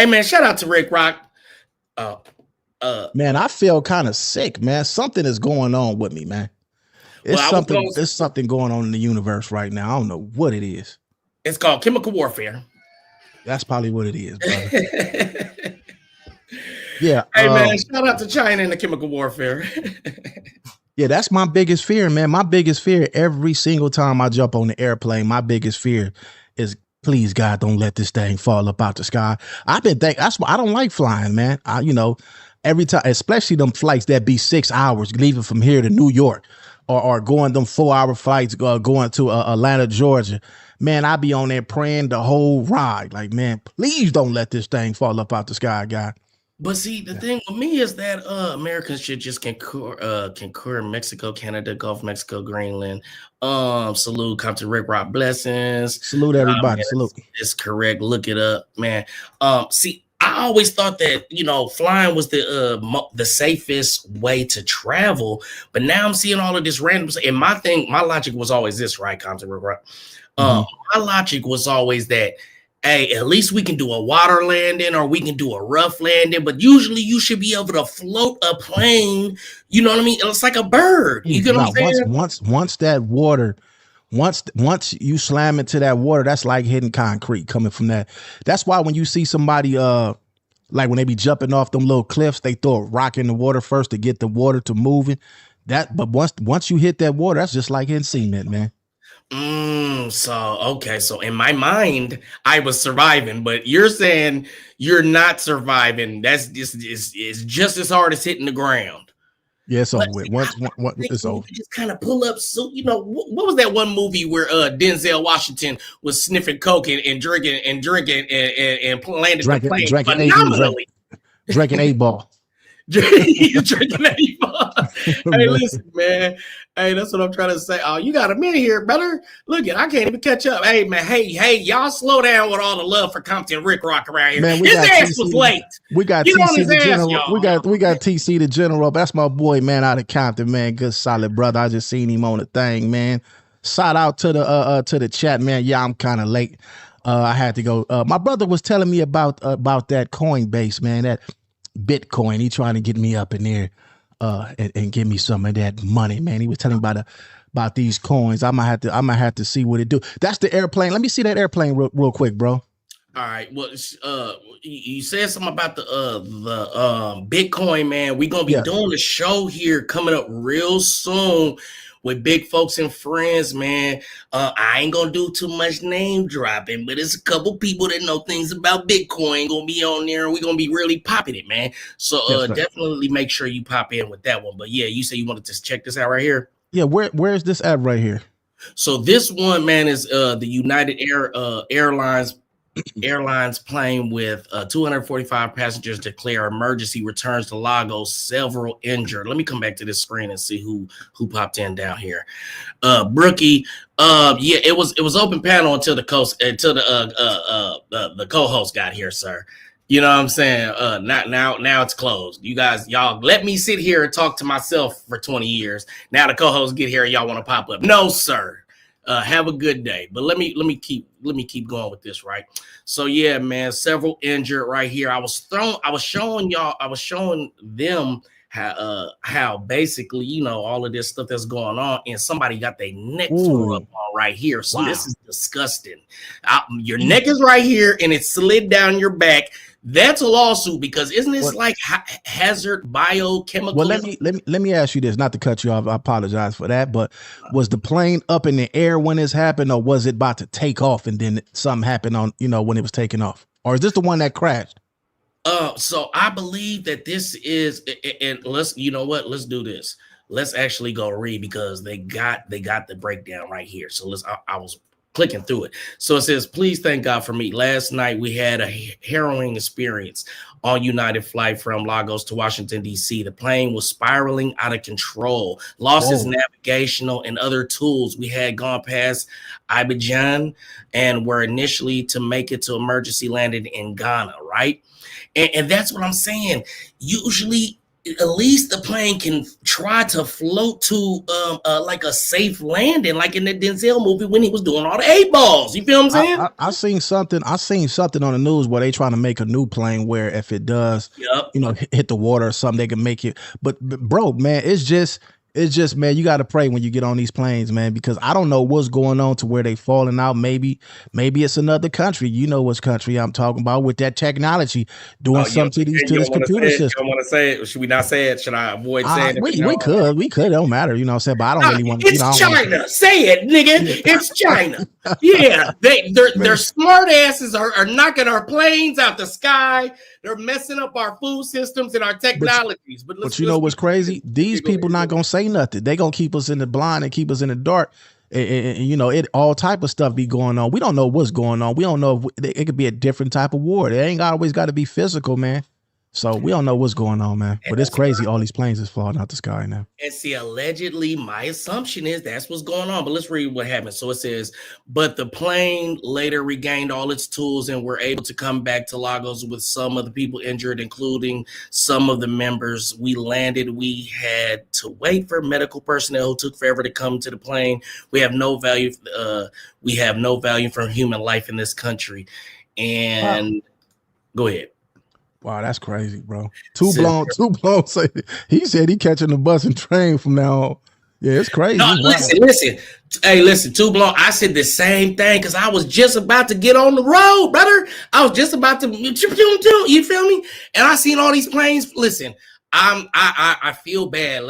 Hey man, shout out to Rick Rock. Uh, Man, I feel kind of sick, man. Something is going on with me, man. well, It's I was something. going. There's something going on in the universe right now. I don't know what it is. It's called chemical warfare. That's probably what it is, brother. Hey Yeah. man, shout out to China and the chemical warfare. Yeah, that's my biggest fear, man. My biggest fear every single time I jump on the airplane, my biggest fear is please God, don't let this thing fall up out the sky. I've been thinking that's why I don't like flying, man. Every time, especially them flights that be 6 hours leaving from here to New York or going them 4 hour flights going to Atlanta, Georgia. Man, I be on there praying the whole ride. Like, man, please don't let this thing fall up out the sky, guy. But see, the thing with me is that Americans should just concur Mexico, Canada, Gulf of Mexico, Greenland. Salute, Captain Rick Rock blessings. Salute everybody. Man, Salute. it's correct. Look it up, man. See, I always thought that flying was the safest way to travel, but now I'm seeing all of this random. And my logic was always this, right, Captain Rick Rock? My logic was always that, hey, at least we can do a water landing or we can do a rough landing, but usually you should be able to float a plane. You know what I mean? It's like a bird. You get what I'm saying? Once that water, once you slam into that water, that's like hitting concrete coming from that. That's why when you see somebody like when they be jumping off them little cliffs, they throw a rock in the water first to get the water to moving. But once you hit that water, that's just like hitting cement, man. So in my mind, I was surviving, but you're saying you're not surviving. That's just it's just as hard as hitting the ground. Yeah, it's over with. Once it's over. Just kind of pull up. So what was that one movie where Denzel Washington was sniffing coke and drinking and landed the plane phenomenally. Drinking 8-ball. You drinking 8-ball. Hey, listen, man. Hey, that's what I'm trying to say. Oh, you got a minute here, brother. Look I can't even catch up. Hey, man. Hey, y'all slow down with all the love for Compton Rick Rock around here. Man, his ass was late. We got TC the General. We got TC the General. That's my boy, man, out of Compton, man. Good solid brother. I just seen him on the thing, man. Shout out to the chat, man. Yeah, I'm kind of late. I had to go. My brother was telling me about that Coinbase, man. That Bitcoin. He trying to get me up in there and give me some of that money, man. He was telling me about these coins. I might have to see what it do. That's the airplane. Let me see that airplane real quick, bro. All right. Well, you said something about the Bitcoin, man. We're gonna be doing a show here coming up real soon with big folks and friends, man. I ain't gonna do too much name dropping, but it's a couple people that know things about Bitcoin gonna be on there, and we're gonna be really popping it, man. So definitely make sure you pop in with that one. But yeah, you say you wanted to check this out right here. Yeah, where's this at right here? So this one, man, is the United Airlines plane with 245 passengers declare emergency returns to Lagos, several injured. Let me come back to this screen and see who popped in down here. Brookie, it was open panel until the co-host got here, sir. You know what I'm saying? Now it's closed. Y'all let me sit here and talk to myself for 20 years. Now the co-hosts get here and y'all want to pop up. No, sir. Have a good day. But let me keep going with this, right? So yeah, man, several injured right here. I was showing them how basically, all of this stuff that's going on, and somebody got their neck thrown up on right here. So This is disgusting. Your neck is right here and it slid down your back. That's a lawsuit because isn't this like hazard biochemical? Well, let me ask you this, not to cut you off. I apologize for that, but was the plane up in the air when this happened, or was it about to take off and then something happened on when it was taking off, or is this the one that crashed? So I believe that this is, and let's do this. Let's actually go read because they got the breakdown right here. So I was clicking through it. So it says, please thank God for me. Last night we had a harrowing experience on United flight from Lagos to Washington, D.C. The plane was spiraling out of control, lost its navigational and other tools. We had gone past Abidjan and were initially to make it to emergency landing in Ghana, right? And that's what I'm saying. Usually at least the plane can try to float to like a safe landing, like in the Denzel movie when he was doing all the 8 balls. You feel what I'm saying? I seen something. I seen something on the news where they trying to make a new plane where if it does, hit the water or something, they can make it. But bro, man, it's just man, you got to pray when you get on these planes, man, because I don't know what's going on to where they falling out. Maybe it's another country. You know which country I'm talking about with that technology doing something to this computer system. You don't want to say it? Should we not say it? Should I avoid saying it? We could. It don't matter. You know what I'm saying? But I don't really want to. It's China. Say it, nigga. It's China. Yeah. Their smart asses are knocking our planes out the sky. They're messing up our food systems and our technologies. But you know what's crazy? These people not going to say nothing. They going to keep us in the blind and keep us in the dark. And it all type of stuff be going on. We don't know what's going on. We don't know if it could be a different type of war. It ain't always got to be physical, man. So we don't know what's going on, man. But it's crazy. All these planes is falling out the sky now. And see, allegedly, my assumption is that's what's going on. But let's read what happened. So it says, but the plane later regained all its tools and were able to come back to Lagos with some of the people injured, including some of the members. We landed. We had to wait for medical personnel who took forever to come to the plane. We have no value. We have no value for human life in this country. And Go ahead. Wow, that's crazy, bro. Too blown. He said he catching the bus and train from now on. Yeah, it's crazy. No, listen. Hey, listen, Too Blown. I said the same thing because I was just about to get on the road, brother. I was just about to, you feel me? And I seen all these planes. Listen, I feel bad.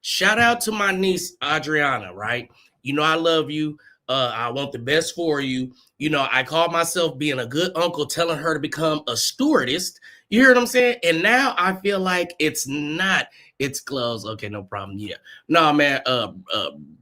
Shout out to my niece Adriana, right? You know I love you. I want the best for you. You know, I called myself being a good uncle, telling her to become a stewardess. You hear what I'm saying? And now I feel like it's closed. Okay, no problem. Yeah. No, man,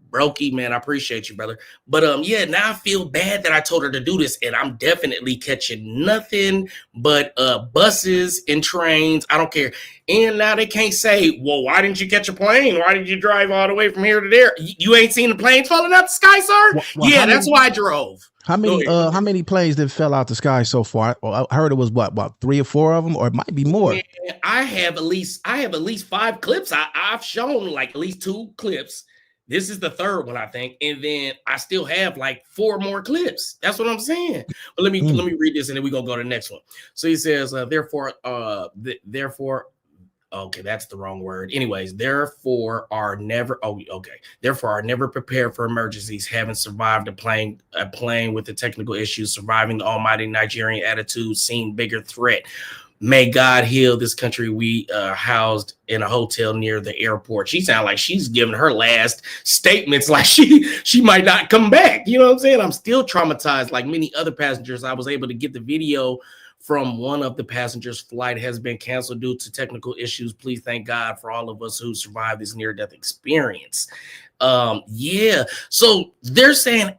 Brokey, man, I appreciate you, brother. But yeah, now I feel bad that I told her to do this, and I'm definitely catching nothing but buses and trains. I don't care. And now they can't say, well, why didn't you catch a plane? Why did you drive all the way from here to there? You ain't seen the planes falling out the sky, sir? Yeah, that's why I drove. How many planes that fell out the sky so far? I heard it was what 3 or 4 of them, or it might be more. Man, I have at least 5 clips. I've shown like at least 2 clips. This is the 3rd one, I think, and then I still have like 4 more clips. That's what I'm saying. But let me read this, and then we're gonna go to the next one. So he says, therefore, okay, that's the wrong word. Anyways, therefore are never prepared for emergencies, having survived a plane with the technical issues, surviving the almighty Nigerian attitude, seeing bigger threat. May God heal this country. We housed in a hotel near the airport. She sounds like she's giving her last statements like she might not come back. You know what I'm saying? I'm still traumatized like many other passengers. I was able to get the video from one of the passengers' flight has been canceled due to technical issues. Please thank God for all of us who survived this near-death experience. Yeah. So they're saying,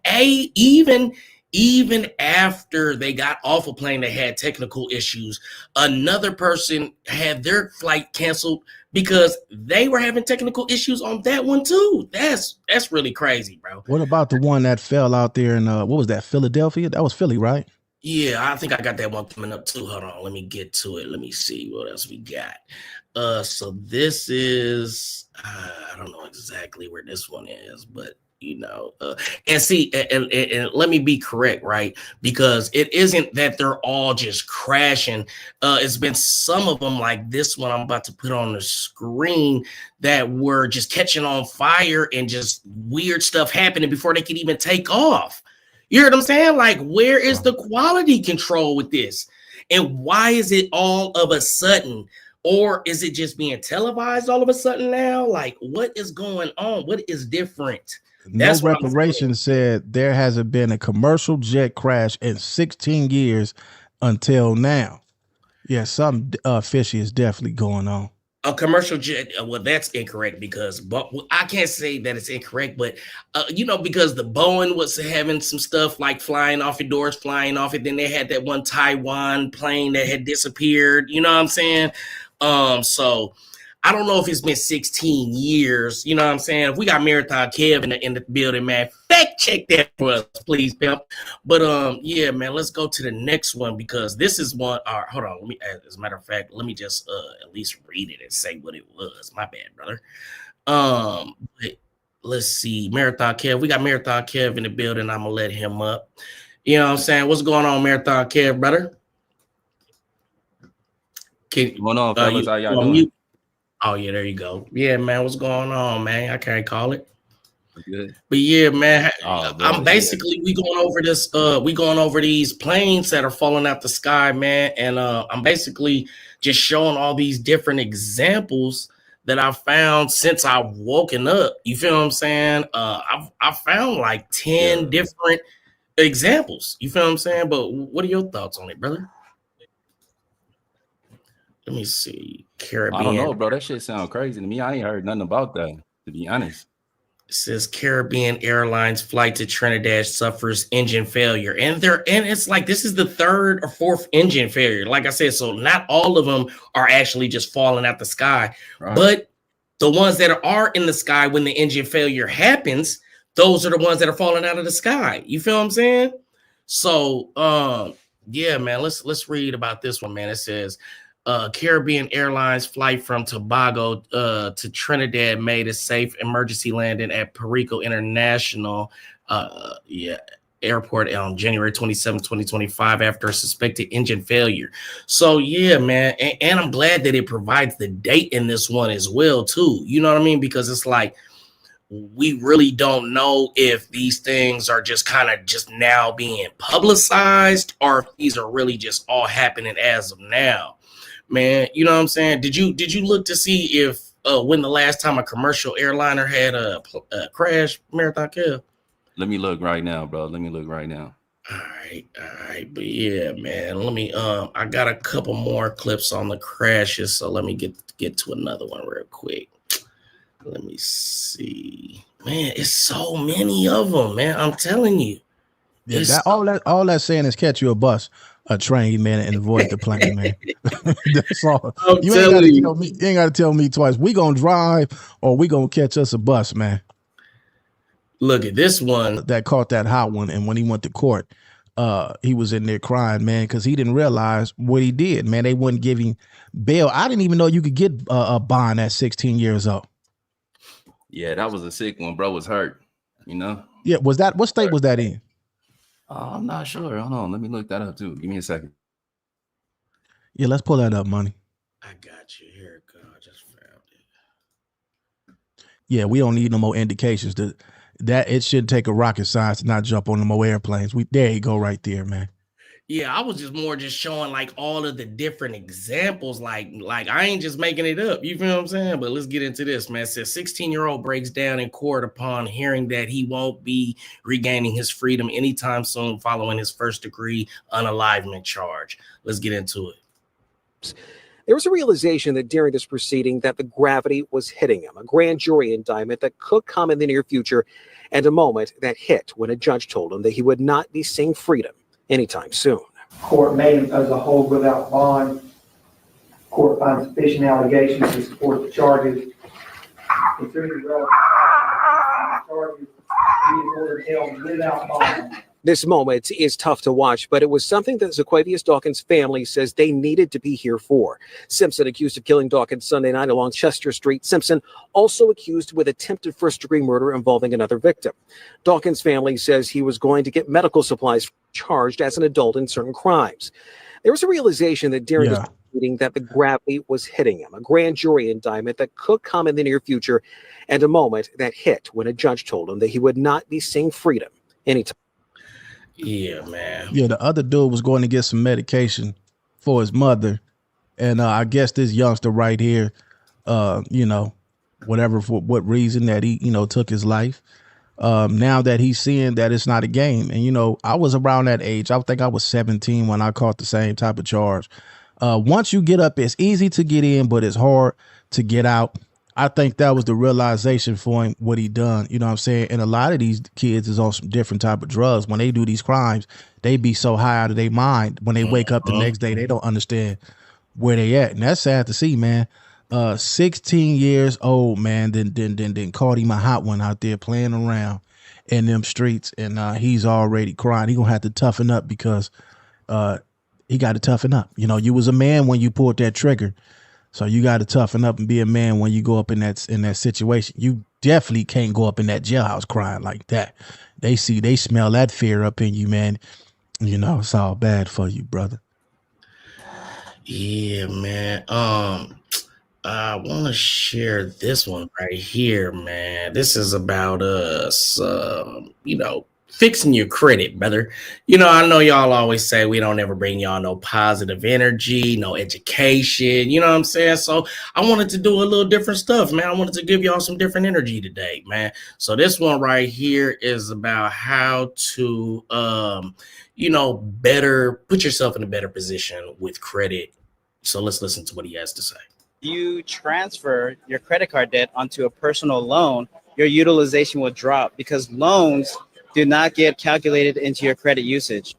even after they got off a plane that had technical issues, another person had their flight canceled because they were having technical issues on that one too. That's really crazy, bro. What about the one that fell out there in what was that, Philadelphia? That was Philly, right? Yeah, I think I got that one coming up too. Hold on, let me get to it. Let me see what else we got. So this is I don't know exactly where this one is, but you know, and see, and let me be correct, right? Because it isn't that they're all just crashing. It's been some of them like this one I'm about to put on the screen that were just catching on fire and just weird stuff happening before they could even take off. You hear what I'm saying? Like, where is the quality control with this? And why is it all of a sudden? Or is it just being televised all of a sudden now? Like, what is going on? What is different? That's no reparation said there hasn't been a commercial jet crash in 16 years until now. Yeah, something fishy is definitely going on. A commercial jet, well, that's incorrect but I can't say that it's incorrect, but because the Boeing was having some stuff like flying off your doors, flying off it. Then they had that one Taiwan plane that had disappeared. You know what I'm saying? So I don't know if it's been 16 years. You know what I'm saying? If we got Marathon Kev in the building, man, fact check that for us, please, pimp. But yeah, man, let's go to the next one because this is one. All right, hold on. Let me, as a matter of fact, let me just at least read it and say what it was. My bad, brother. But let's see, Marathon Kev. We got Marathon Kev in the building. I'm gonna let him up. You know what I'm saying? What's going on, Marathon Kev, brother? What's going on, fellas? How y'all doing? Oh yeah, there you go. Yeah, man, what's going on, man? I can't call it. Good. But yeah, man, I'm basically we going over this. We going over these planes that are falling out the sky, man, and I'm basically just showing all these different examples that I found since I've woken up. You feel what I'm saying? I found like 10 different examples. You feel what I'm saying? But what are your thoughts on it, brother? Let me see. Caribbean. I don't know, bro. That shit sound crazy to me. I ain't heard nothing about that, to be honest. It says Caribbean Airlines flight to Trinidad suffers engine failure. And it's like this is the third or fourth engine failure. Like I said, so not all of them are actually just falling out the sky. Right. But the ones that are in the sky when the engine failure happens, those are the ones that are falling out of the sky. You feel what I'm saying? So yeah, man, let's read about this one, man. It says Caribbean Airlines flight from Tobago to Trinidad made a safe emergency landing at Perico International Airport on January 27, 2025 after a suspected engine failure. So yeah, man, and I'm glad that it provides the date in this one as well too. You know what I mean? Because it's like we really don't know if these things are just kind of just now being publicized or if these are really just all happening as of now. Man, you know what I'm saying? Did you look to see if when the last time a commercial airliner had a crash, Marathon Kev? Let me look right now, bro. Let me look right now. All right. But yeah, man, let me I got a couple more clips on the crashes, so let me get to another one real quick. Let me see. Man, it's so many of them, man. I'm telling you. Yeah, all that's saying is catch you a bus, a train, man, and avoid the plane, man. That's all. You ain't got to tell me twice. We gonna drive or we gonna catch us a bus, man. Look at this one that caught that hot one, and when he went to court, he was in there crying, man, because he didn't realize what he did, man. They wouldn't give him bail. I didn't even know you could get a bond at 16 years old. Yeah, that was a sick one. Bro was hurt, you know. Yeah, what state was that in? I'm not sure. Hold on, let me look that up too. Give me a second. Yeah, let's pull that up, money. I got you. Here it goes. I just found it. Yeah, we don't need no more indications that it should take a rocket science to not jump on no more airplanes. There you go, right there, man. Yeah, I was just showing like all of the different examples. Like I ain't just making it up. You feel what I'm saying? But let's get into this, man. It says 16-year-old breaks down in court upon hearing that he won't be regaining his freedom anytime soon following his first-degree unalivement charge. Let's get into it. There was a realization that during this proceeding that the gravity was hitting him, a grand jury indictment that could come in the near future, and a moment that hit when a judge told him that he would not be seeing freedom anytime soon. Court may impose a hold without bond. Court finds sufficient allegations to support the charges. Considering the relevant charges, he is ordered held without bond. This moment is tough to watch, but it was something that Zaquavius Dawkins' family says they needed to be here for. Simpson accused of killing Dawkins Sunday night along Chester Street. Simpson also accused with attempted first-degree murder involving another victim. Dawkins' family says he was going to get medical supplies charged as an adult in certain crimes. There was a realization that during this proceeding that the gravity was hitting him, a grand jury indictment that could come in the near future, and a moment that hit when a judge told him that he would not be seeing freedom anytime. Yeah, man. Yeah, the other dude was going to get some medication for his mother. And I guess this youngster right here, whatever, for what reason that he, took his life. Now that he's seeing that it's not a game. And, I was around that age. I think I was 17 when I caught the same type of charge. Once you get up, it's easy to get in, but it's hard to get out. I think that was the realization for him, what he done. You know what I'm saying? And a lot of these kids is on some different type of drugs. When they do these crimes, they be so high out of their mind. When they wake up the next day, they don't understand where they at. And that's sad to see, man. 16 years old, man. Then caught him a hot one out there playing around in them streets, and he's already crying. He gonna have to toughen up because he got to toughen up. You know, you was a man when you pulled that trigger, so you got to toughen up and be a man when you go up in that situation. You definitely can't go up in that jailhouse crying like that. They smell that fear up in you, man. You know, it's all bad for you, brother. Yeah, man. I want to share this one right here, man. This is about us, fixing your credit, brother. You know, I know y'all always say we don't ever bring y'all no positive energy, no education. You know what I'm saying? So I wanted to do a little different stuff, man. I wanted to give y'all some different energy today, man. So this one right here is about how to, better put yourself in a better position with credit. So let's listen to what he has to say. You transfer your credit card debt onto a personal loan, your utilization will drop because loans do not get calculated into your credit usage.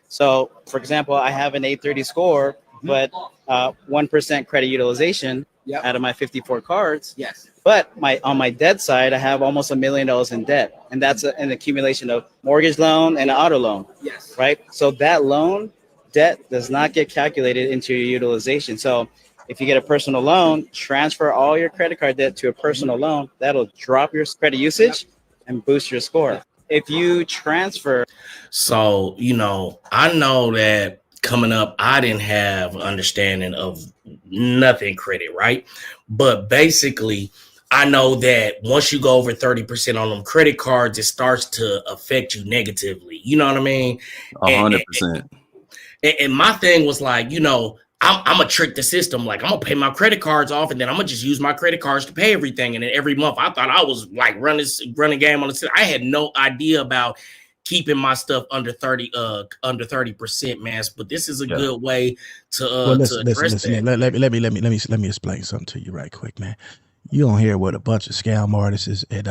So, for example, I have an 830 score, but 1% credit utilization out of my 54 cards. Yes. But on my debt side, I have almost $1 million in debt, and that's an accumulation of mortgage loan and auto loan. Yes. Right. So that loan debt does not get calculated into your utilization. So if you get a personal loan, transfer all your credit card debt to a personal loan. That'll drop your credit usage and boost your score. If you transfer. So, I know that coming up, I didn't have understanding of nothing credit, right? But basically, I know that once you go over 30% on them credit cards, it starts to affect you negatively. You know what I mean? 100%. And my thing was like, I'm gonna trick the system. Like, I'm gonna pay my credit cards off, and then I'm gonna just use my credit cards to pay everything. And then every month, I thought I was like running game on the system. I had no idea about keeping my stuff under 30%, man. But this is a good way to address that. Let me explain something to you right quick, man. You don't hear what a bunch of scam artists is, and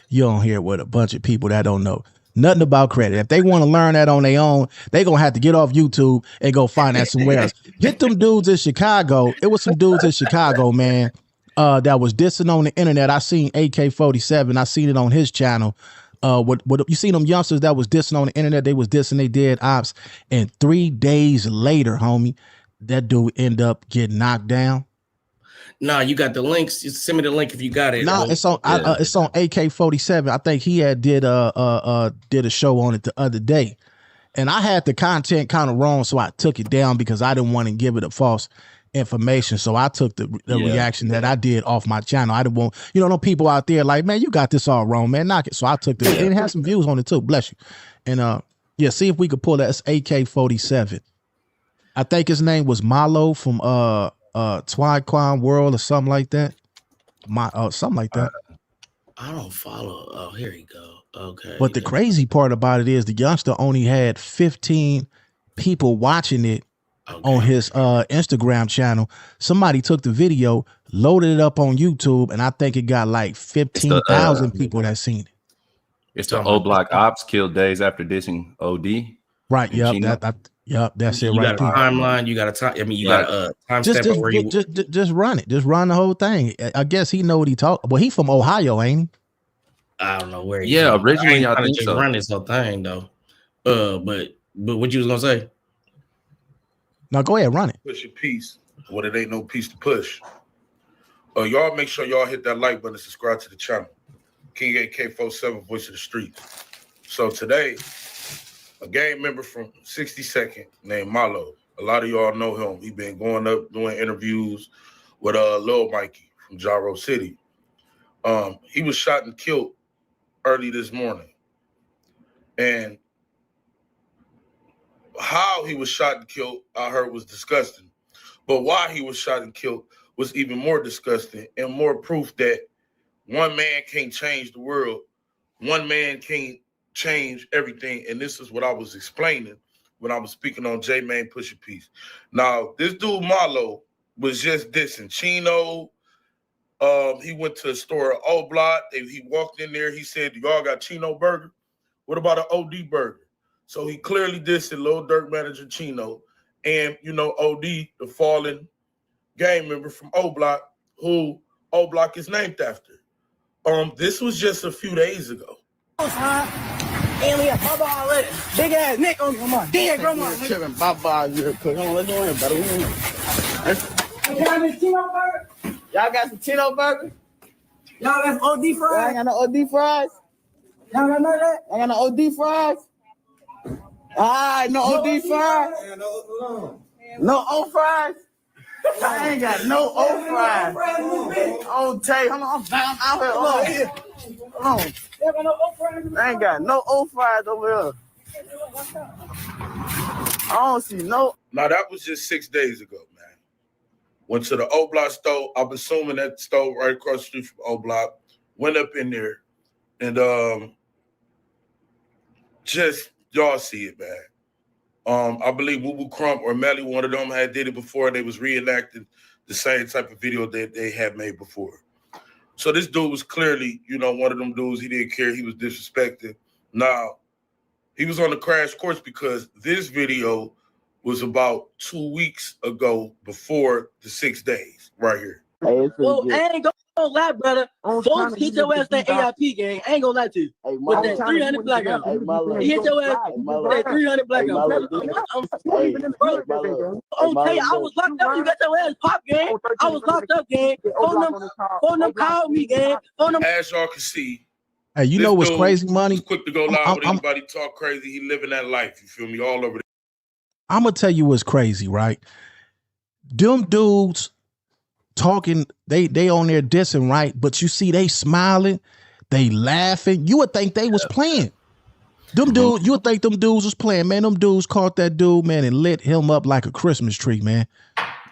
you don't hear what a bunch of people that don't know nothing about credit. If they want to learn that on their own, they gonna have to get off YouTube and go find that somewhere else. Get them dudes in Chicago. It was some dudes in Chicago, man, that was dissing on the internet. I seen AK-47. I seen it on his channel. What you seen them youngsters that was dissing on the internet? They was dissing they dead ops, and 3 days later, homie, that dude end up getting knocked down. No, you got the links. Just send me the link if you got it. No, it's on it's on AK-47. I think he had did a show on it the other day, and I had the content kind of wrong, so I took it down because I didn't want to give it a false information. So I took the reaction that I did off my channel. I didn't want, no people out there like, man, you got this all wrong, man, knock it. So I took and it had some views on it too. Bless you. And see if we could pull that. It's AK-47. I think his name was Malo from Twiquan World or something like that. Something like that. I don't follow. Oh, here you go. Okay. But the crazy part about it is the youngster only had 15 people watching it on his Instagram channel. Somebody took the video, loaded it up on YouTube, and I think it got like 15,000 people that seen it. It's the O Block Ops killed days after dissing OD. Right. Yep. That's it. You right got a timeline. You got a time. I mean, you got a time step where you just run it. Just run the whole thing. I guess he know what he talk. Well, he from Ohio, ain't he? I don't know where. Yeah, originally I think just so. Run this whole thing though. But what you was gonna say? No, go ahead, run it. Push your piece when it ain't no piece to push. Y'all make sure y'all hit that like button and subscribe to the channel. King AK-47, Voice of the Streets. So today, a gang member from 62nd named Malo. A lot of y'all know him. He been going up doing interviews with Lil Mikey from Gyro City. He was shot and killed early this morning. And how he was shot and killed, I heard, was disgusting. But why he was shot and killed was even more disgusting and more proof that one man can't change the world. One man can't change everything. And this is what I was explaining when I was speaking on J-Man Pusha Piece. Now, this dude Malo was just dissing Chino. He went to the store O Block. He walked in there. He said, y'all got Chino burger? What about an OD burger? So he clearly dissed Lil Durk manager Chino. And, OD, the fallen gang member from O Block, who O Block is named after. This was just a few days ago. Alien, bye already. Big ass neck on my dead grandma. Bye, you're cook. Hold on, let's go in, brother. Y'all got some Tino burgers? Y'all got some OD fries? I got no OD fries. Y'all got none of that? I got no OD fries. Alright, no OD fries. No O fries. I ain't got no O fries. Oh, Tay, hold on, I'm out here. Hold on. I ain't got no O fries over here. I don't see no. Now that was just 6 days ago, man. Went to the O Block store. I'm assuming that store right across the street from O Block. Went up in there, and just y'all see it, man. I believe Woo Woo Crump or Melly, one of them had did it before. They was reenacting the same type of video that they had made before. So this dude was clearly, one of them dudes. He didn't care. He was disrespecting. Now, he was on the crash course because this video was about 2 weeks ago before the 6 days right here. Hey, well, I ain't gonna lie, brother. Folks hit your ass that AIP gang. I ain't gonna lie to you. Hey, with that 300 blackout. He hit your ass that 300 blackout. Okay, I was locked up. You got your ass popped, gang. I was locked up, gang. Phone them called me, gang. As y'all can see. Hey, you know what's crazy, Money? Quick to go live with anybody talk crazy. He living that life. You feel me? All over. I'm gonna tell you what's crazy, right? Them dudes talking, they on there dissing, right? But you see they smiling, they laughing. You would think they was playing. Them dudes, you would think them dudes was playing, man. Them dudes caught that dude, man, and lit him up like a Christmas tree, man.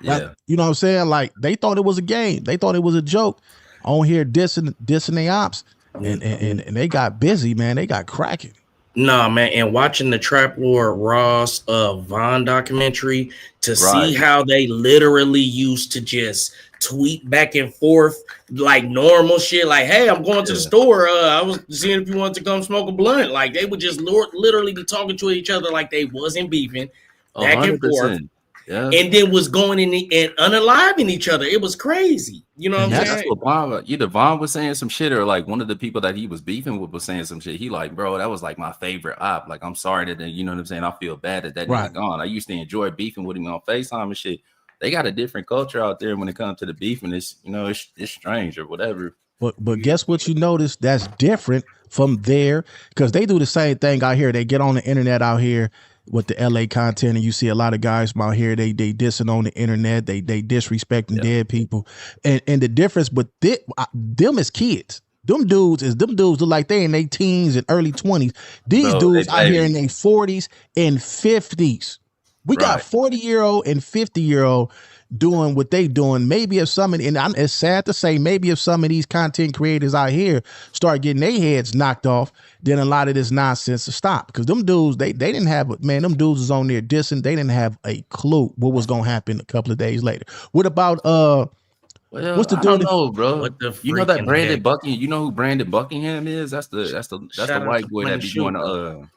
Yeah. Like, you know what I'm saying? Like, they thought it was a game. They thought it was a joke. On here dissing they ops. And they got busy, man. They got cracking. Nah, man, and watching the Trap Lord Ross Vaughn documentary to see how they literally used to just tweet back and forth like normal shit, like, hey, I'm going to the store. I was seeing if you want to come smoke a blunt. Like, they would just literally be talking to each other like they wasn't beefing back 100%. And forth. Yeah. And then was going in and unaliving each other. It was crazy. You know what I'm saying? That's what either Vaughn was saying some shit or like one of the people that he was beefing with was saying some shit. He like, bro, that was like my favorite op. Like, I'm sorry that, you know what I'm saying? I feel bad that nigga gone. I used to enjoy beefing with him on FaceTime and shit. They got a different culture out there when it comes to the beef, and it's, it's strange or whatever. But guess what you notice that's different from there? Because they do the same thing out here. They get on the internet out here with the LA content, and you see a lot of guys out here, they dissing on the internet, they disrespecting dead people. And the difference, but them as kids. Them dudes look like they in their teens and early 20s. These dudes out here in their 40s and 50s. We got 40-year-old and 50-year-old doing what they doing. Maybe if some of, and it's sad to say, maybe if some of these content creators out here start getting their heads knocked off, then a lot of this nonsense will stop. Because them dudes, they didn't have, man, them dudes was on there dissing. They didn't have a clue what was going to happen a couple of days later. What about, what's the dude? I don't know, bro. You know that Brandon Buckingham, you know who Brandon Buckingham is? That's the white boy that be doing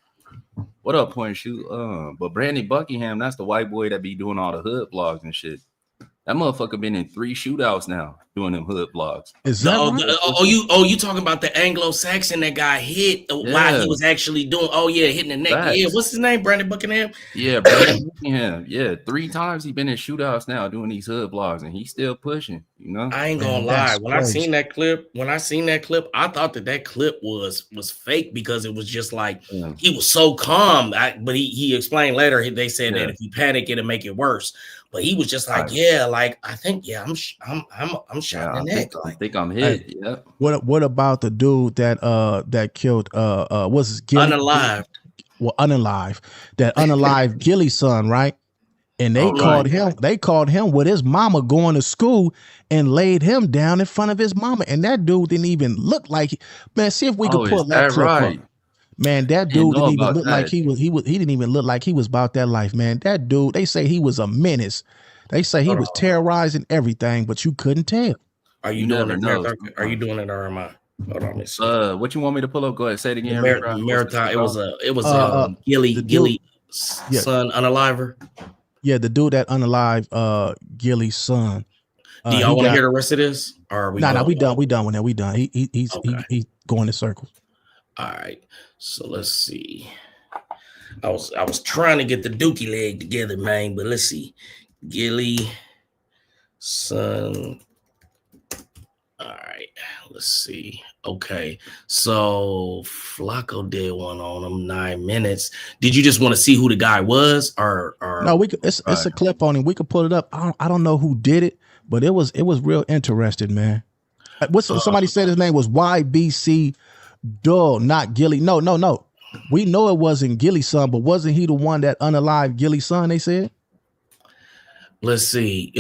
what up, point and shoot? But Brandon Buckingham, that's the white boy that be doing all the hood vlogs and shit. That motherfucker been in 3 shootouts now doing them hood vlogs. Is that you talking about the Anglo-Saxon that got hit while he was actually doing hitting the neck. Facts. Yeah, what's his name? Brandon Buckingham? Yeah, Brandon Buckingham. Yeah, 3 times he been in shootouts now doing these hood vlogs, and he's still pushing, I ain't gonna lie. When I seen that clip, I thought that clip was fake because it was just like he was so calm. But he explained later, they said that if you panic, it'll make it worse. But he was just like, I think, I'm shot in the neck. I think I'm hit. Yeah. What about the dude that killed what's his unalived? Unalive. That unalive Gillie son, right? And they called him with his mama going to school and laid him down in front of his mama. And that dude didn't even look like, man, see if we could pull that clip up. Man, that dude didn't even look like he didn't even look like he was about that life, man. That dude, they say he was a menace. They say he was terrorizing everything, but you couldn't tell. Are you doing it? Are you doing it or am I? Hold on, what you want me to pull up? Go ahead, say it again. Marathon. It was Gillie son unaliver. Yeah, the dude that unalive Gillie's son. Do y'all want to hear the rest of this? Or are we no, we done. We done with that. We done. He's going in circles. All right. So let's see. I was trying to get the dookie leg together, man, but let's see. Gillie, son. All right. Let's see. Okay. So Flacco did one on him, 9 minutes. Did you just want to see who the guy was, or no? It's a clip on him. We could pull it up. I don't know who did it, but it was real interesting, man. Somebody said his name was YBC Dull, not Gillie. No. We know it wasn't Gillie's son, but wasn't he the one that unalived Gillie's son? They said. Let's see.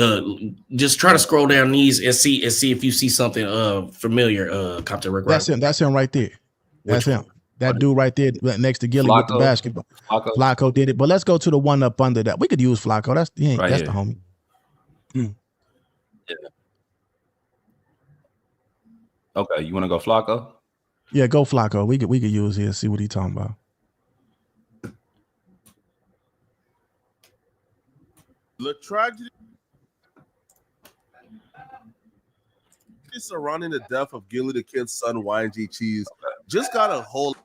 Just try to scroll down these and see if you see something familiar. Captain Rick. That's him. That's him right there. That's him. That dude right there next to Gillie with the basketball. Flacco did it. But let's go to the one up under that. We could use Flacco. That's the homie. Yeah. Okay, you want to go Flacco? Yeah, go Flacco. We could use here. See what he talking about. The tragedy surrounding the death of Gillie Da Kid's son, YG Cheese, just got a whole.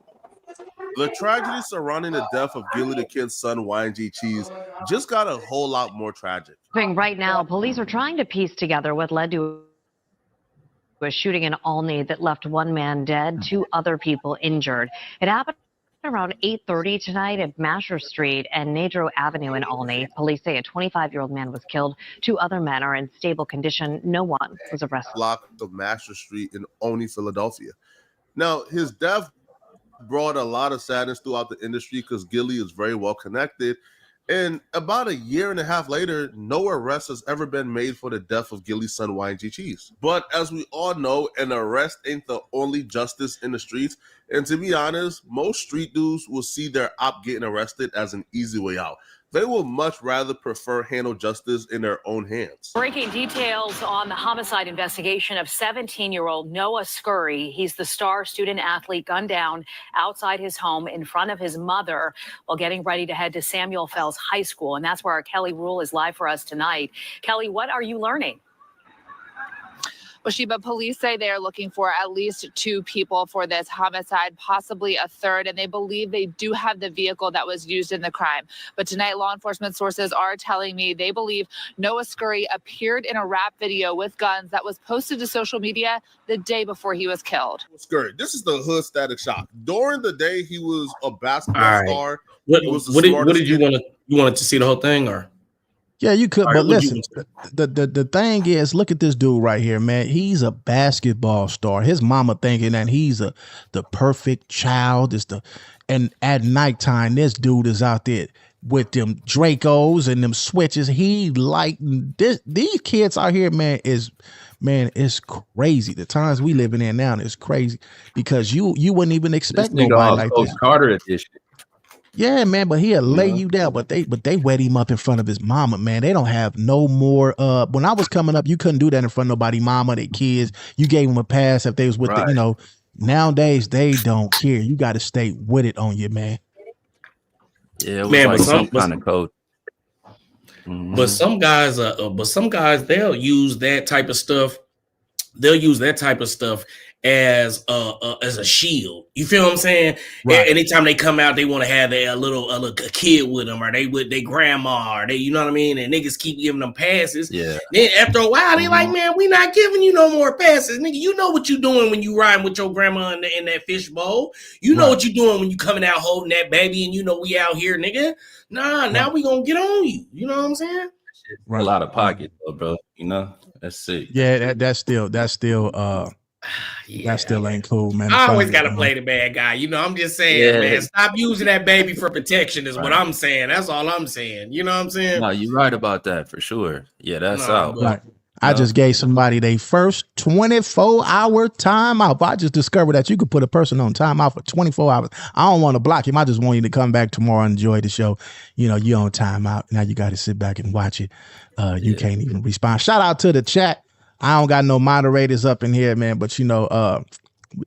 The tragedy surrounding the death of Gillie Da Kid's son, YG Cheese, just got a whole lot more tragic. Right now, police are trying to piece together what led to a shooting in Olney that left one man dead, 2 other people injured. It happened around 8:30 tonight at Masher Street and Nadro Avenue in Olney. Police say a 25-year-old man was killed. 2 other men are in stable condition. No one was arrested. Block of Masher Street in Olney, Philadelphia. Now, his death brought a lot of sadness throughout the industry because Gillie is very well connected. And about a year and a half later, no arrest has ever been made for the death of Gillie's son, YG Cheese. But as we all know, an arrest ain't the only justice in the streets. And to be honest, most street dudes will see their op getting arrested as an easy way out. They will much rather prefer handle justice in their own hands. Breaking details on the homicide investigation of 17-year-old Noah Scurry. He's the star student athlete gunned down outside his home in front of his mother while getting ready to head to Samuel Fells High School. And that's where our Kelly Rule is live for us tonight. Kelly, what are you learning? Well, Sheba, police say they are looking for at least 2 people for this homicide, possibly a third, and they believe they do have the vehicle that was used in the crime. But tonight, law enforcement sources are telling me they believe Noah Scurry appeared in a rap video with guns that was posted to social media the day before he was killed. Scurry, this is the hood Static Shock. During the day, he was a basketball star. What did you want to? You wanted to see the whole thing, or? Yeah, you could, but listen, the thing is, look at this dude right here, man. He's a basketball star. His mama thinking that he's the perfect child. And at nighttime, this dude is out there with them Dracos and them switches. He like this. These kids out here, man, it's crazy. The times we living in now is crazy because you wouldn't even expect nobody like this. Carter edition. Yeah, man, but he'll lay you down. But they wet him up in front of his mama, man. They don't have no more. When I was coming up, you couldn't do that in front of nobody, mama, their kids. You gave them a pass if they was with the, nowadays they don't care. You got to stay with it on you, man. Yeah, it was man, like some kind of code. But some guys, they'll use that type of stuff. They'll use that type of stuff as a shield. You feel what I'm saying? Right. Anytime they come out, they want to have a little kid with them, or they with their grandma, or they, you know what I mean? And niggas keep giving them passes. Yeah. Then after a while, they like, man, we not giving you no more passes, nigga. You know what you doing when you riding with your grandma in that fish bowl. You know what you doing when you coming out holding that baby, and you know we out here, nigga. Nah, now we gonna get on you. You know what I'm saying? Right. A lot of pocket, though, bro. You know, that's sick. Yeah, that still ain't cool, man. I always gotta play the bad guy. You know, I'm just saying, man, stop using that baby for protection is what I'm saying. That's all I'm saying. You know what I'm saying? No, you're right about that for sure. Yeah, that's out. Right. I just gave somebody their first 24-hour timeout. I just discovered that you could put a person on timeout for 24 hours. I don't want to block him. I just want you to come back tomorrow and enjoy the show. You know, you're on timeout. Now you got to sit back and watch it. You can't even respond. Shout out to the chat. I don't got no moderators up in here, man, but you know,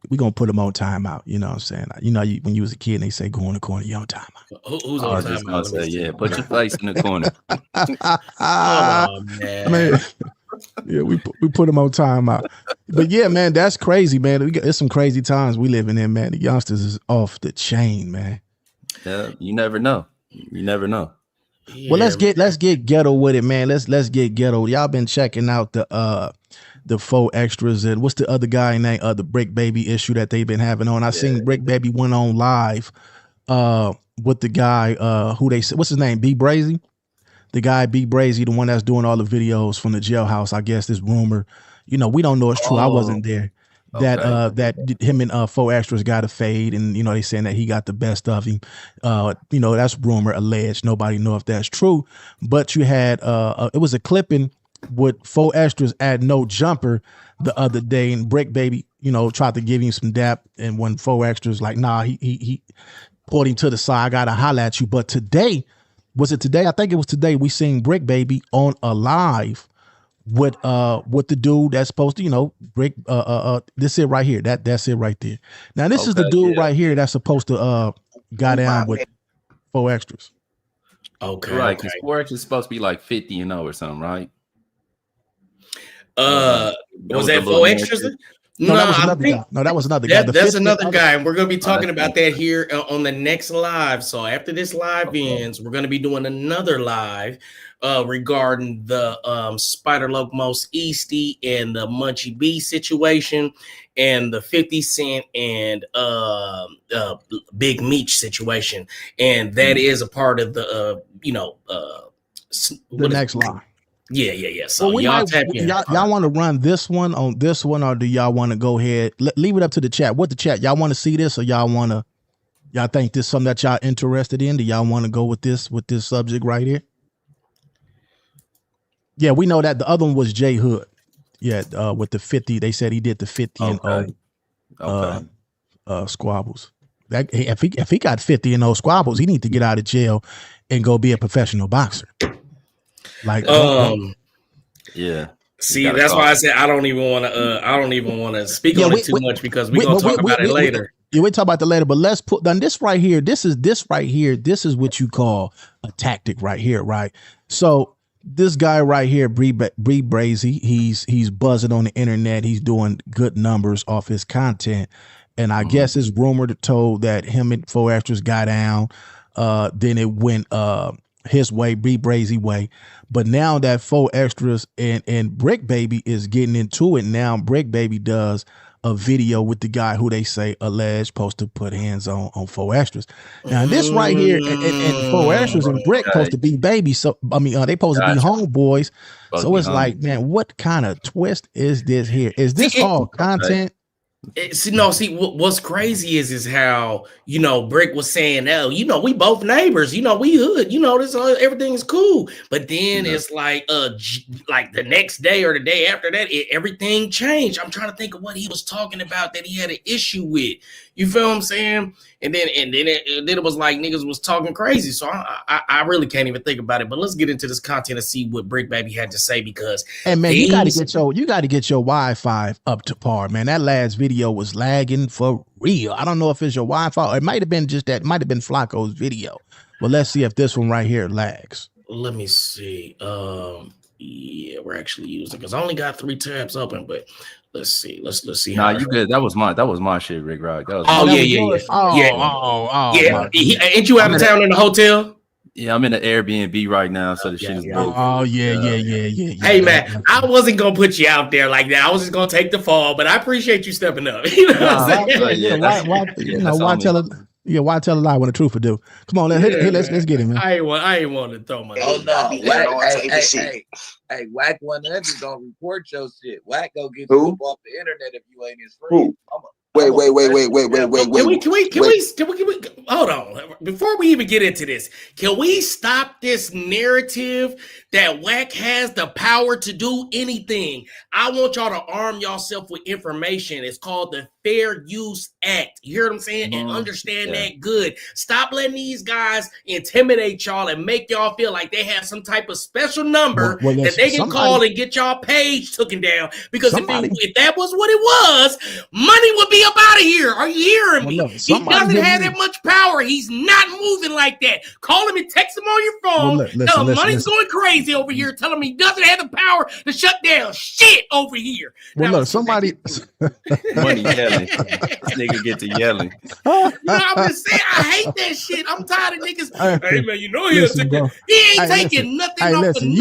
we're going to put them on timeout. You know what I'm saying? You know, when you was a kid and they say, go in the corner, you're on timeout. Who's on timeout? Say, yeah, put your face in the corner. Oh, man. Yeah, we put him on timeout. But yeah, man, that's crazy, man. It's some crazy times we living in, man. The youngsters is off the chain, man. Yeah, you never know. You never know. Yeah. Well, let's get ghetto with it, man. Let's get ghetto. Y'all been checking out the faux extras and what's the other guy name? The Brick Baby issue that they've been having on. I seen Brick Baby went on live with the guy who they said, what's his name? B Brazy. The guy B Brazy, the one that's doing all the videos from the jailhouse. I guess this rumor, we don't know it's true. I wasn't there. That him and faux extras got a fade, and they saying that he got the best of him. That's rumor, alleged. Nobody know if that's true. But you had it was a clipping with faux extras at No Jumper the other day, and Brick Baby, tried to give him some dap, and when faux extras like, nah, he pulled him to the side. I gotta holler at you. But today, was it today? I think it was today. We seen Brick Baby on a live with the dude that's supposed to, Brick. This it right here. That's it right there. Now this is the dude right here that's supposed to got down with faux extras. Okay, right? Because faux extras is supposed to be like 50-0 or something, right? Was that faux extras? No, that was another guy. No, that was another guy. That's another guy, and we're going to be talking about that here on the next live. So after this live ends, we're going to be doing another live regarding the Spider Locmos Eastie and the Munchie B situation and the 50 Cent and Big Meech situation. And that is a part of the, the next live. Yeah. So y'all want to run this one on this one, or do y'all want to go ahead? Leave it up to the chat. What the chat? Y'all want to see this, or y'all think this is something that y'all interested in? Do y'all want to go with this subject right here? Yeah, we know that the other one was J Hood. Yeah, with the 50, they said he did the 50 and squabbles. That if he got 50 and those squabbles, he need to get out of jail and go be a professional boxer. Like, yeah. See, that's why I said I don't even want to speak on it too much because we're gonna talk about it later. We'll talk about it later, but let's put on this right here. This is what you call a tactic right here, right? So this guy right here, Bree Brazy, he's buzzing on the internet. He's doing good numbers off his content, and I guess it's rumored told that him and faux extras got down. Then it went his way, Bree Brazy way. But now that faux extras and Brick Baby is getting into it, now Brick Baby does a video with the guy who they say alleged supposed to put hands on faux extras. Now this right here, and faux extras and Brick supposed to be babies. So I mean, they supposed to be homeboys. So it's like, man, what kind of twist is this here? Is this all content? What's crazy is how, Brick was saying, oh, we both neighbors, we hood, this everything is cool. But then it's like the next day or the day after that, everything changed. I'm trying to think of what he was talking about that he had an issue with. You feel what I'm saying? And then it was like niggas was talking crazy. So I really can't even think about it. But let's get into this content and see what Brick Baby had to say, because man, you got to get your Wi-Fi up to par, man. That last video was lagging for real. I don't know if it's your Wi-Fi or it might have been just that. It might have been Flacco's video. But let's see if this one right here lags. Let me see. Yeah, we're actually using because I only got 3 tabs open, but let's see. Let's see. Nah, you good. That was my shit, Rick Rock. Yeah. Ain't you out of town in the hotel? Yeah, I'm in the Airbnb right now, so the shit is yeah. Hey man, I wasn't gonna put you out there like that. I was just gonna take the fall, but I appreciate you stepping up. You know what I'm saying? Why tell a lie when the truth would do? Come on, let's get him, man. I ain't want to throw my. Oh no, hey, Whack 100 gonna report your shit. Whack go get you up off the internet if you ain't his friend. Wait. Can we hold on before we even get into this? Can we stop this narrative that Whack has the power to do anything? I want y'all to arm yourself with information. It's called the Fair Use Act. You hear what I'm saying? And understand that good. Stop letting these guys intimidate y'all and make y'all feel like they have some type of special number that they can call and get y'all page taken down. Because if that was what it was, money would be up out of here. Are you hearing me? Well, He doesn't have that much power. He's not moving like that. Call him and text him on your phone. Tell him money's going crazy over here. Tell him he doesn't have the power to shut down shit over here. Well, look, somebody money yelling. This nigga get to yelling. I'm just saying, I hate that shit. I'm tired of niggas. Hey man, you know he ain't taking nothing off listen, of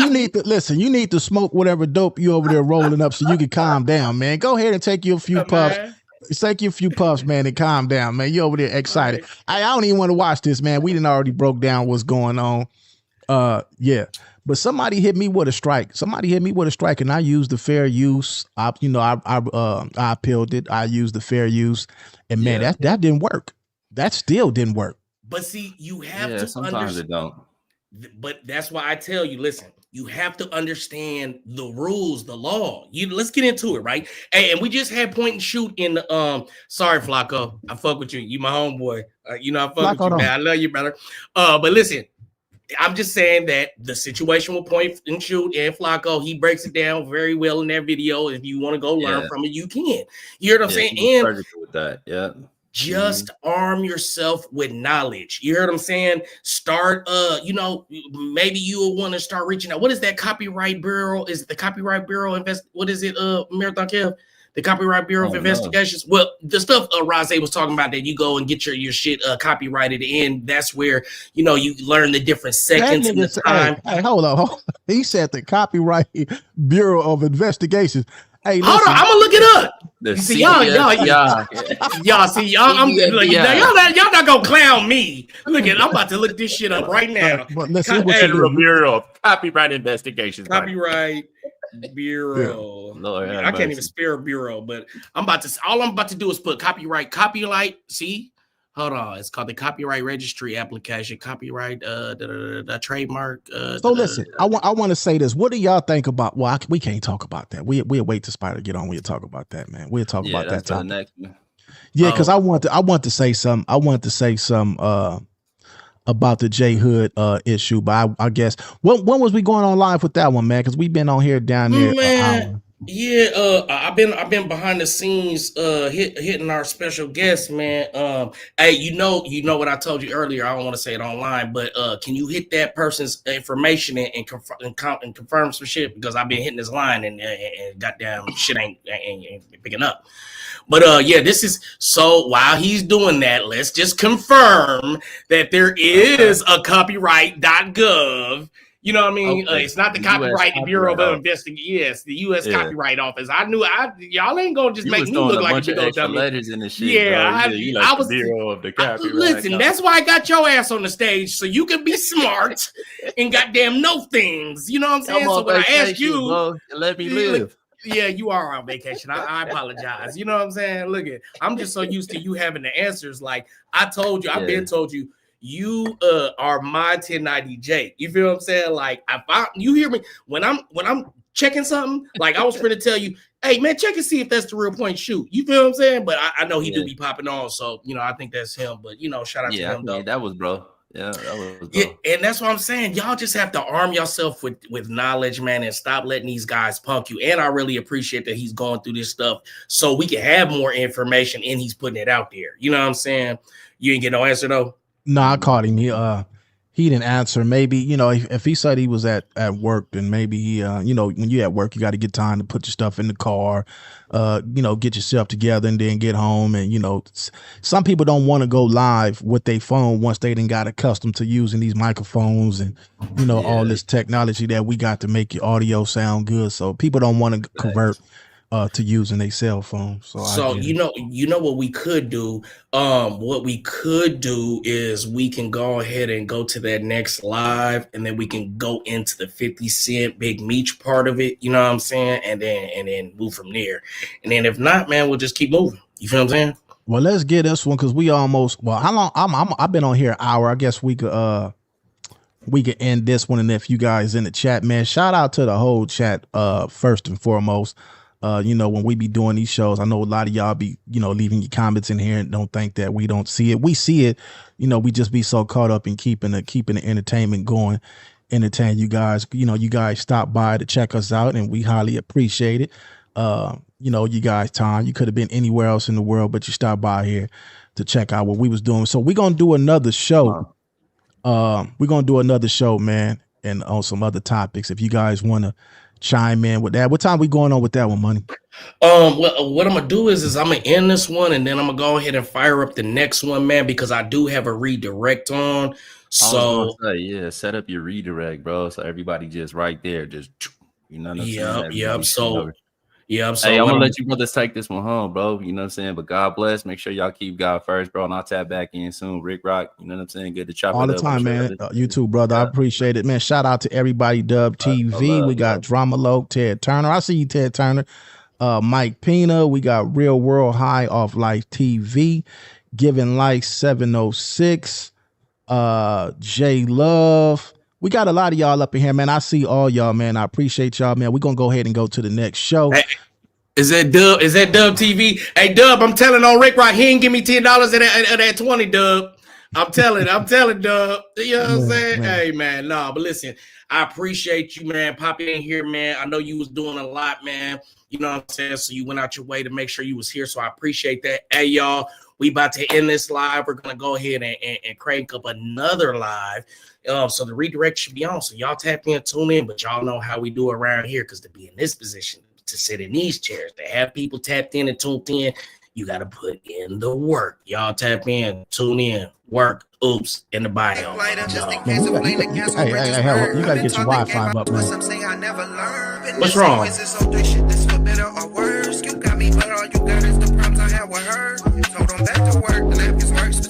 nothing. You need to smoke whatever dope you over there rolling up so you can calm down, man. Go ahead and take you a few puffs. Take you a few puffs, man, and calm down, man. You over there excited. Right. I don't even want to watch this, man. We didn't already broke down what's going on. Yeah. But somebody hit me with a strike. And I used the fair use. I appealed it. I used the fair use. And man, that didn't work. That still didn't work. But see, you have to sometimes it don't. But that's why I tell you, listen, you have to understand the rules, the law. Let's get into it, right? Hey, and we just had point and shoot in the sorry, Flacco. I fuck with you. You my homeboy. I fuck Flacco with you, man. I love you, brother. But listen, I'm just saying that the situation with point and shoot and Flacco, he breaks it down very well in that video. If you want to go learn from it, you can. You hear what I'm saying? And with that, yeah. Just arm yourself with knowledge. You heard what I'm saying? Start, maybe you will want to start reaching out. What is that Copyright Bureau? Is it the Copyright Bureau what is it, Marathon Kev? The Copyright Bureau of Investigations? Well, the stuff Razé was talking about that you go and get your shit copyrighted in. That's where, you learn the different seconds and the time. Hey, hold on. He said the Copyright Bureau of Investigations. Hey, hold on, I'm gonna look it up. See, y'all, y'all not gonna clown me. Look at, I'm about to look this shit up right now. Federal Bureau of Copyright Investigations. Copyright Bureau. Lord, I can't even spell bureau, but all I'm about to do is put copyright. See. Hold on, it's called the Copyright Registry Application. Copyright, the trademark. So listen, I want to say this. What do y'all think about? Well, we can't talk about that. We'll wait till Spider get on. We'll talk about that, man. We'll talk about that topic. Next, yeah, because I want to say some. I want to say some about the J Hood issue, but I guess when was we going on live with that one, man? Because we've been on here down there. Man. Yeah, I've been behind the scenes hitting our special guest, man. Hey, you know what I told you earlier. I don't want to say it online, but can you hit that person's information and confirm some shit, because I've been hitting this line and goddamn shit ain't picking up. But yeah, this is, so while he's doing that, let's just confirm that there is a copyright.gov. You know what I mean? Okay. It's not the Copyright Bureau of Investigation. Yes, the U.S. Copyright Office. Y'all ain't gonna just make me look like a big dummy. Letters in the shit. Yeah, I was Bureau of the Copyright. Listen, that's why I got your ass on the stage, so you can be smart and goddamn know things. You know what I'm saying? So when I ask you, bro, let me live. Yeah, you are on vacation. I apologize. You know what I'm saying? Look, I'm just so used to you having the answers. Like I told you, I've been told you. You are my 1090J. You feel what I'm saying? Like you hear me when I'm checking something. Like I was trying to tell you, hey man, check and see if that's the real point shoot. You feel what I'm saying? But I know he do be popping on, so I think that's him. But shout out to him though. That was bro. Yeah, that was bro. Yeah, and that's what I'm saying. Y'all just have to arm yourself with knowledge, man, and stop letting these guys punk you. And I really appreciate that he's going through this stuff so we can have more information and he's putting it out there. You know what I'm saying? You ain't get no answer though. No, I called him. He didn't answer. Maybe, if he said he was at work, then maybe he, when you're at work, you got to get time to put your stuff in the car, get yourself together and then get home. And, some people don't want to go live with their phone once they done got accustomed to using these microphones and, all this technology that we got to make your audio sound good. So people don't want to convert to using a cell phone. So you know what we could do? What we could do is we can go ahead and go to that next live, and then we can go into the 50 Cent Big Meech part of it. You know what I'm saying? And then move from there. And then if not, man, we'll just keep moving. You feel what I'm saying? Well, let's get this one because we almost. Well, how long? I've been on here an hour. I guess we could end this one, and if you guys in the chat, man, shout out to the whole chat. First and foremost. When we be doing these shows, I know a lot of y'all be, leaving your comments in here and don't think that we don't see it. We see it. We just be so caught up in keeping the entertainment going, entertain you guys. You guys stop by to check us out, and we highly appreciate it. you guys' time. You could have been anywhere else in the world, but you stopped by here to check out what we was doing. So we're gonna do another show. We're gonna do another show, man, and on some other topics. If you guys want to chime in with that, what time we going on with that one, Money? Well, what I'm gonna do is I'm gonna end this one, and then I'm gonna go ahead and fire up the next one, man, because I do have a redirect on. So set up your redirect, bro. So everybody just right there, just you know what I'm saying? Yep. So hey, I'm gonna let you brothers take this one home, bro. You know what I'm saying? But God bless. Make sure y'all keep God first, bro. And I'll tap back in soon. Rick Rock, you know what I'm saying? Good to chop all the time, man. You too, brother. I appreciate it, man. Shout out to everybody. Dub TV. We got Dramalogue, Ted Turner. I see you, Ted Turner. Mike Pina. We got Real World High Off Life TV. Giving Life 706. J Love. We got a lot of y'all up in here, man. I see all y'all, man. I appreciate y'all, man. We're gonna go ahead and go to the next show. Hey, is that Dub TV? Hey, Dub, I'm telling on Rick Rock, he ain't give me $10 of that 20, Dub. I'm telling Dub. You know what I'm saying? Man. Hey, man, no, but listen, I appreciate you, man, popping in here, man. I know you was doing a lot, man. You know what I'm saying? So you went out your way to make sure you was here. So I appreciate that. Hey, y'all, we about to end this live. We're gonna go ahead and crank up another live. So the redirect should be on. So y'all tap in, tune in, but y'all know how we do around here, because to be in this position, to sit in these chairs, to have people tapped in and tuned in, you got to put in the work. Y'all tap in, tune in, work, oops, in the bio. You got to get your Wi-Fi up, man. What's wrong?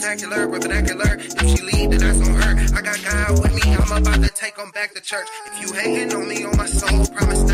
Spectacular, vernacular. If she leave, then that's on her. I got God with me, I'm about to take them back to church. If you hating on me, on my soul, promise that